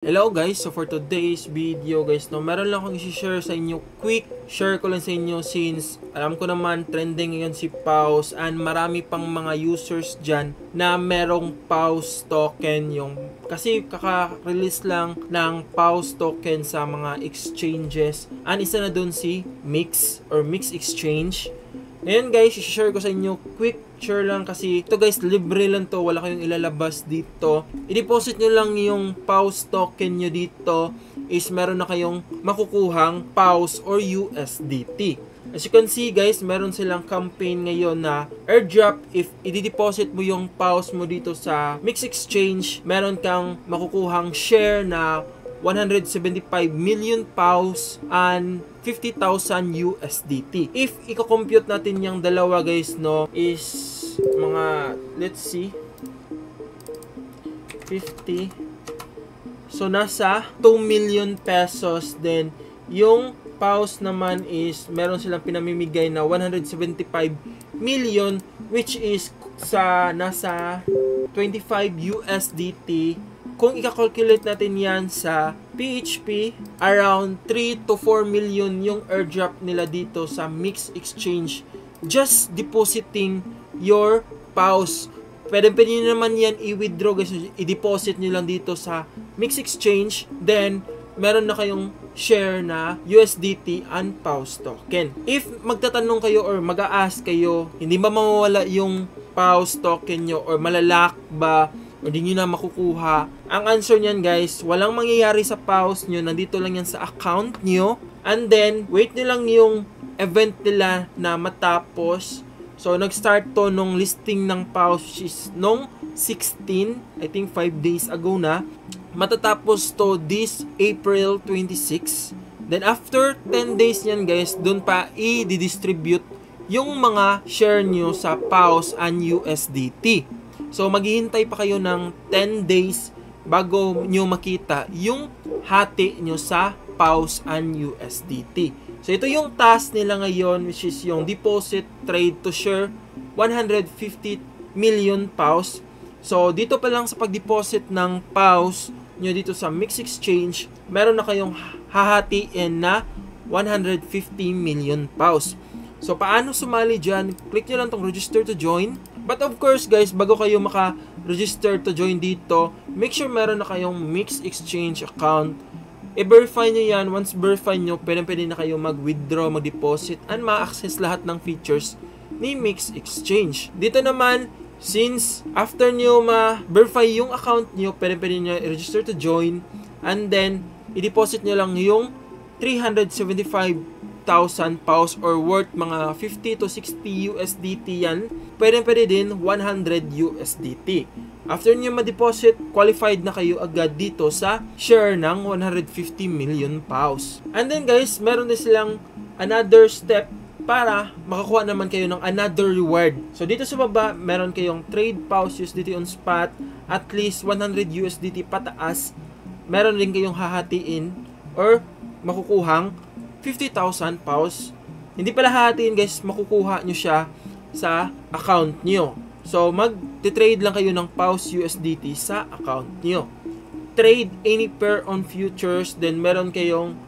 Hello guys, so for today's video guys, meron lang akong i-share sa inyo, quick share ko lang sa inyo since alam ko naman trending ngayon si Pause and marami pang mga users dyan na merong Pause token kasi kaka-release lang ng Pause token sa mga exchanges and isa na dun si Mix or Mix Exchange. Ngayon guys, i-share ko sa inyo, quick share lang kasi ito guys, libre lang to, wala kayong ilalabas dito. I-deposit nyo lang yung Pause token nyo dito is meron na kayong makukuhang Pause or USDT. As you can see guys, meron silang campaign ngayon na airdrop. If i-deposit mo yung Pause mo dito sa Mix Exchange, meron kang makukuhang share na 175 million Pause and 50,000 USDT. If i-compute natin yung dalawa guys, is mga, let's see, 50. So, nasa 2 million pesos. Then, yung Pause naman is, meron silang pinamimigay na 175 million, which is nasa 25 USDT. Kung i-calculate natin yan sa PHP, around 3 to 4 million yung airdrop nila dito sa Mix Exchange. Just depositing your Pause. Pwede nyo naman yan i-withdraw guys. I-deposit nyo lang dito sa Mix Exchange. Then, meron na kayong share na USDT and Pause token. If magtatanong kayo or mag-a-ask kayo, hindi ba mawawala yung Pause token nyo or malalak ba o di nyo na makukuha? Ang answer niyan guys, walang mangyayari sa Pause nyo, nandito lang yan sa account nyo. And then, wait nyo lang yung event nila na matapos. So, nag-start to nung listing ng Pause, which is nung 16, I think 5 days ago na. Matatapos to this April 26. Then, after 10 days yan guys, dun pa i-distribute yung mga share nyo sa Pause and USDT. So, maghihintay pa kayo ng 10 days bago nyo makita yung hati nyo sa Pause and USDT. So, ito yung task nila ngayon, which is yung deposit, trade to share, 150 million Pause. So, dito pa lang sa pag-deposit ng Pause nyo dito sa Mix Exchange, meron na kayong hahatiin na 150 million Pause. So, paano sumali dyan? Click nyo lang tong register to join. But of course guys, bago kayo maka-register to join dito, make sure meron na kayong Mix Exchange account. I-verify nyo yan. Once verify nyo, pwede na kayo mag-withdraw, mag-deposit, and ma-access lahat ng features ni Mix Exchange. Dito naman, since after nyo ma-verify yung account nyo, pwede nyo i-register to join, and then, i-deposit nyo lang yung 375,000 Pause or worth mga 50 to 60 USDT yan. Pwede din 100 USDT. After nyo ma-deposit, qualified na kayo agad dito sa share ng 150 million Pause. And then guys, meron din silang another step para makakuha naman kayo ng another reward. So dito sa baba, meron kayong trade Pause USDT on spot, at least 100 USDT pataas. Meron din kayong hahatiin or makukuhang 50,000 Pause. Hindi pala hahatiin guys, makukuha nyo siya sa account nyo. So, mag-trade lang kayo ng Pause USDT sa account nyo. Trade any pair on futures, then meron kayong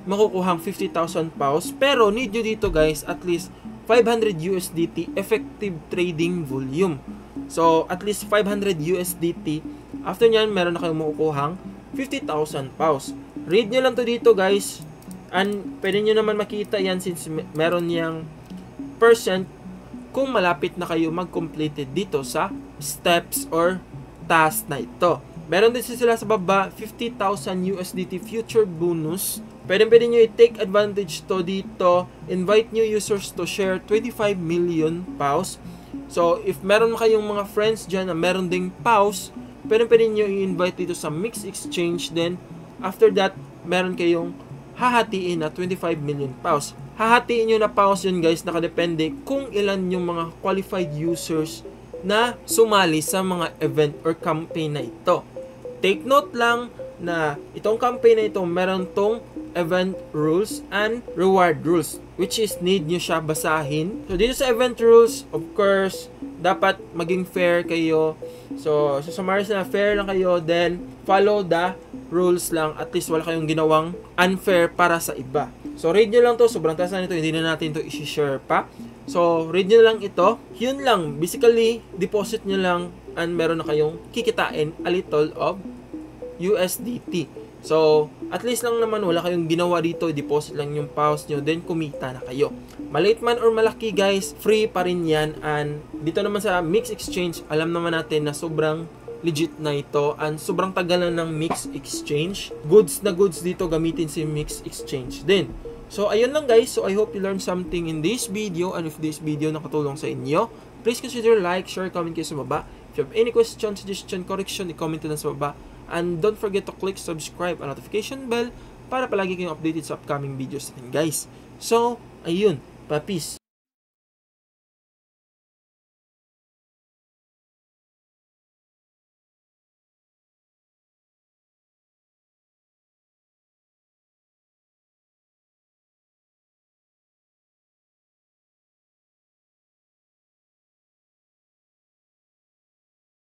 makukuhang 50,000 Pause. Pero, need nyo dito guys, at least 500 USDT effective trading volume. So, at least 500 USDT. After nyan, meron na kayong makukuhang 50,000 Pause. Read nyo lang to dito guys. And pwede nyo naman makita yan since meron yang percent kung malapit na kayo mag-completed dito sa steps or task na ito. Meron din sila sa baba, 50,000 USDT future bonus. Pwede nyo i-take advantage to dito. Invite new users to share 25 million Pause. So, if meron kayong mga friends dyan na meron ding Pause, pwede nyo i-invite dito sa Mix Exchange. Then, after that, meron kayong hahatiin na 25 million Pause. Hahatiin nyo na Pause yun guys, nakadepende kung ilan yung mga qualified users na sumali sa mga event or campaign na ito. Take note lang na itong campaign na ito, meron tong event rules and reward rules, which is need nyo siya basahin. So dito sa event rules, of course, dapat maging fair kayo. So summarize na, fair lang kayo, then follow the rules lang. At least wala kayong ginawang unfair para sa iba. So read nyo lang to, sobrang taas na nito, hindi na natin to i-share pa. So read nyo lang ito, yun lang. Basically, deposit nyo lang and meron na kayong kikitain a little of USDT. So, at least lang naman wala kayong ginawa dito, deposit lang yung PAUs nyo, then kumita na kayo. Maliit man or malaki guys, free pa rin yan. And dito naman sa Mix Exchange, alam naman natin na sobrang legit na ito and sobrang tagal na ng Mix Exchange. Goods na goods dito gamitin si Mix Exchange din. So, ayun lang guys. So, I hope you learned something in this video, and if this video nakatulong sa inyo, please consider like, share, comment kayo sa baba. If you have any question, suggestion, correction, i-comment na sa baba. And don't forget to click subscribe and notification bell para palagi kayong updated sa upcoming videos natin guys. So, ayun, papis.